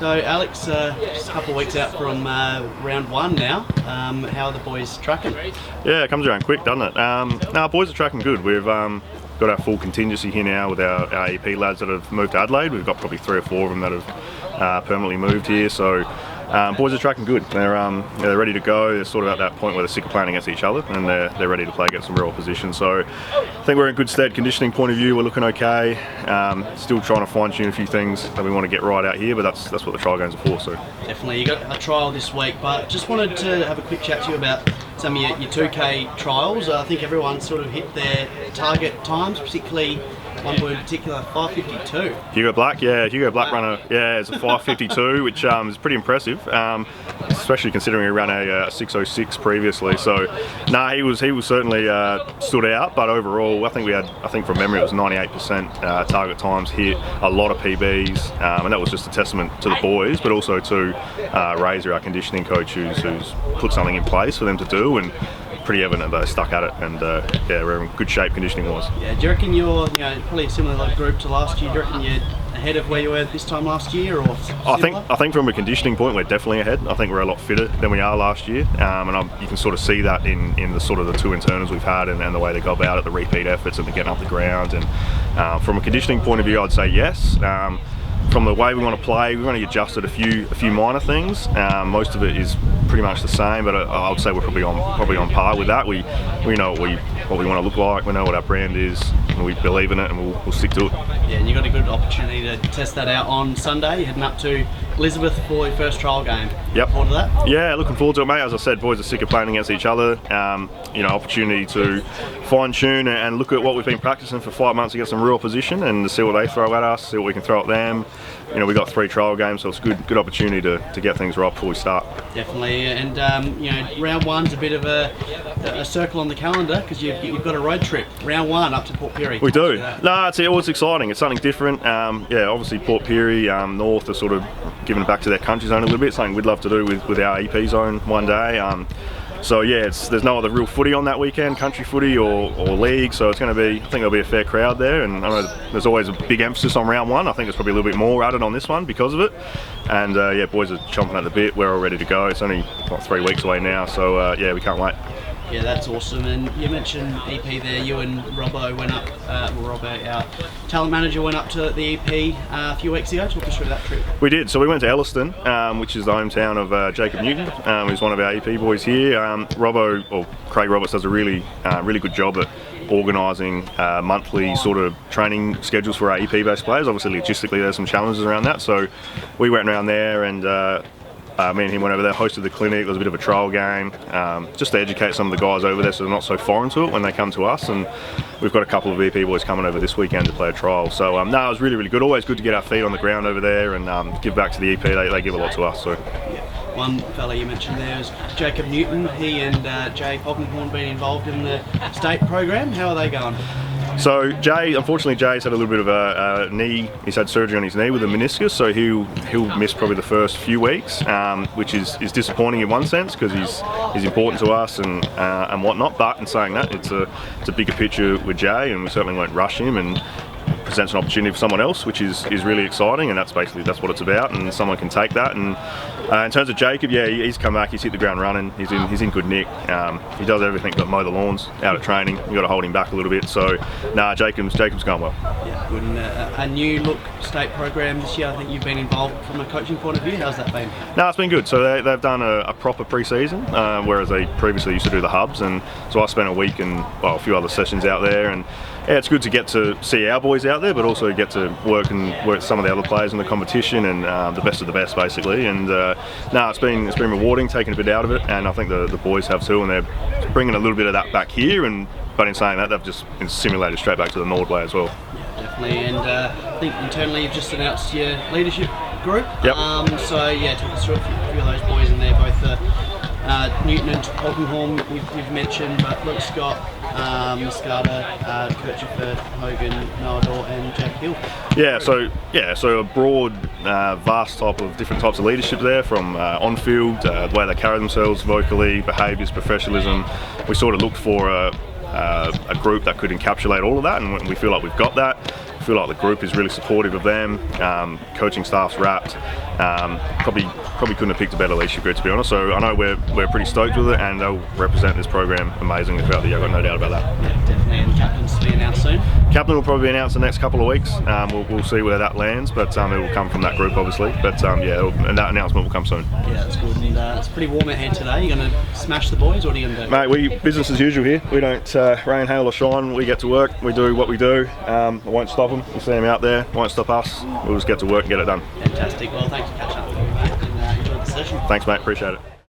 So Alex, just a couple of weeks out from round one now. How are the boys tracking? Yeah, it comes around quick, doesn't it? No, boys are tracking good. We've got our full contingency here now with our EP lads that have moved to Adelaide. We've got probably 3 or 4 of them that have permanently moved here. So boys are tracking good. They're ready to go. They're sort of at that point where they're sick of playing against each other, and they're ready to play against some real opposition. So I think we're in good stead. Conditioning point of view, we're looking okay. Still trying to fine tune a few things that we want to get right out here, but that's what the trial games are for. So definitely, you got a trial this week, but just wanted to have a quick chat to you about some of your 2K trials. I think everyone sort of hit their target times, particularly one boy in particular, 5:52. Hugo Black runner, it's a 5:52, which is pretty impressive, especially considering he ran a 6:06 previously. So, he was certainly stood out. But overall, I think from memory, it was 98% target times hit, a lot of PBs, and that was just a testament to the boys, but also to Razor, our conditioning coach, who's put something in place for them to do, and pretty evident they stuck at it, and we're in good shape conditioning wise. Yeah, do you reckon you're probably a similar group to last year? Do you reckon you're ahead of where you were this time last year, or similar? I think from a conditioning point we're definitely ahead. I think we're a lot fitter than we are last year, and you can sort of see that in the sort of the 2 internals we've had, and the way they go about it, the repeat efforts and the getting up the ground. And from a conditioning point of view, I'd say yes. From the way we want to play, we've only adjusted a few minor things. Most of it is pretty much the same, but I would say we're probably on par with that. We know what we want to look like. We know what our brand is, and we believe in it, and we'll stick to it. Yeah, and you got a good opportunity to test that out on Sunday. You're heading up to Elizabeth for your first trial game. Yep. Looking forward to that? Yeah, looking forward to it, mate. As I said, boys are sick of playing against each other. Opportunity to fine tune and look at what we've been practicing for 5 months against some real opposition, and to see what they throw at us, see what we can throw at them. We got 3 trial games, so it's a good opportunity to get things right before we start. Definitely, and round one's a bit of a circle on the calendar, because you've got a road trip. Round 1 up to Port Pirie. We do. No, it's always exciting. It's something different. Obviously Port Pirie, North are sort of giving back to their country zone a little bit. Something we'd love to do with our EP zone one day. There's no other real footy on that weekend, country footy or league, so it's going to be, I think there'll be a fair crowd there, and I know there's always a big emphasis on round 1. I think there's probably a little bit more added on this one because of it, and boys are chomping at the bit. We're all ready to go. It's only 3 weeks away now, so we can't wait. Yeah, that's awesome. And you mentioned EP there. You and Robbo went up. Robbo, our talent manager, went up to the EP a few weeks ago. Talk us through that trip. We did. So we went to Elliston, which is the hometown of Jacob Newton, who's one of our EP boys here. Craig Roberts does a really good job at organising monthly sort of training schedules for our EP-based players. Obviously, logistically, there's some challenges around that. So we went around there and. Me and him went over there, hosted the clinic. There was a bit of a trial game, just to educate some of the guys over there so they're not so foreign to it when they come to us. And we've got a couple of EP boys coming over this weekend to play a trial. So it was really good. Always good to get our feet on the ground over there and give back to the EP. They give a lot to us. So. One fella you mentioned there is Jacob Newton. He and Jay Polkinghorn been involved in the state program. How are they going? So unfortunately Jay's had a little bit of a knee, he's had surgery on his knee with a meniscus, so he'll miss probably the first few weeks, which is disappointing in one sense, because he's important to us and whatnot. But in saying that, it's a bigger picture with Jay, and we certainly won't rush him, and presents an opportunity for someone else, which is really exciting, and that's what it's about, and someone can take that. And in terms of Jacob, he's come back, he's hit the ground running, he's in good nick. He does everything but mow the lawns out at training. You've got to hold him back a little bit. So Jacob's going well. Yeah, good. And a new look state program this year. I think you've been involved from a coaching point of view. How's that been? No, it's been good. So they've done a proper pre-season, whereas they previously used to do the hubs, and so I spent a week and a few other sessions out there, and it's good to get to see our boys out there, but also get to work some of the other players in the competition, and the best of the best basically. And it's been rewarding, taking a bit out of it, and I think the boys have too, and they're bringing a little bit of that back here. But in saying that, they've just been simulated straight back to the Nordway as well. Yeah, definitely. And I think internally you've just announced your leadership group. Yep. Talk us through a few of those boys in there, both Newton and Polkinghorn you've mentioned, but Luke Scott, Muscata, Kirchhofer, Hogan, Noador and Jack Hill. So a broad, vast type of different types of leadership there, from on-field, the way they carry themselves, vocally, behaviours, professionalism. We sort of looked for a group that could encapsulate all of that, and we feel like we've got that. feel like the group is really supportive of them. Coaching staff's wrapped. Probably couldn't have picked a better leadership group, to be honest. So I know we're pretty stoked with it, and they'll represent this program amazingly throughout the year. I've got no doubt about that. Yeah, definitely. And captain's to be announced soon. Captain will probably be announced the next couple of weeks. We'll see where that lands, but it will come from that group, obviously. But and that announcement will come soon. Yeah, that's good. And it's pretty warm out here today. You're going to smash the boys? What are you going to do? Mate, we business as usual here. We don't rain, hail or shine. We get to work. We do what we do. I won't stop them. You see them out there. Won't stop us. We'll just get to work and get it done. Fantastic. Well, thanks for catching up with me, mate, and enjoy the session. Thanks, mate. Appreciate it.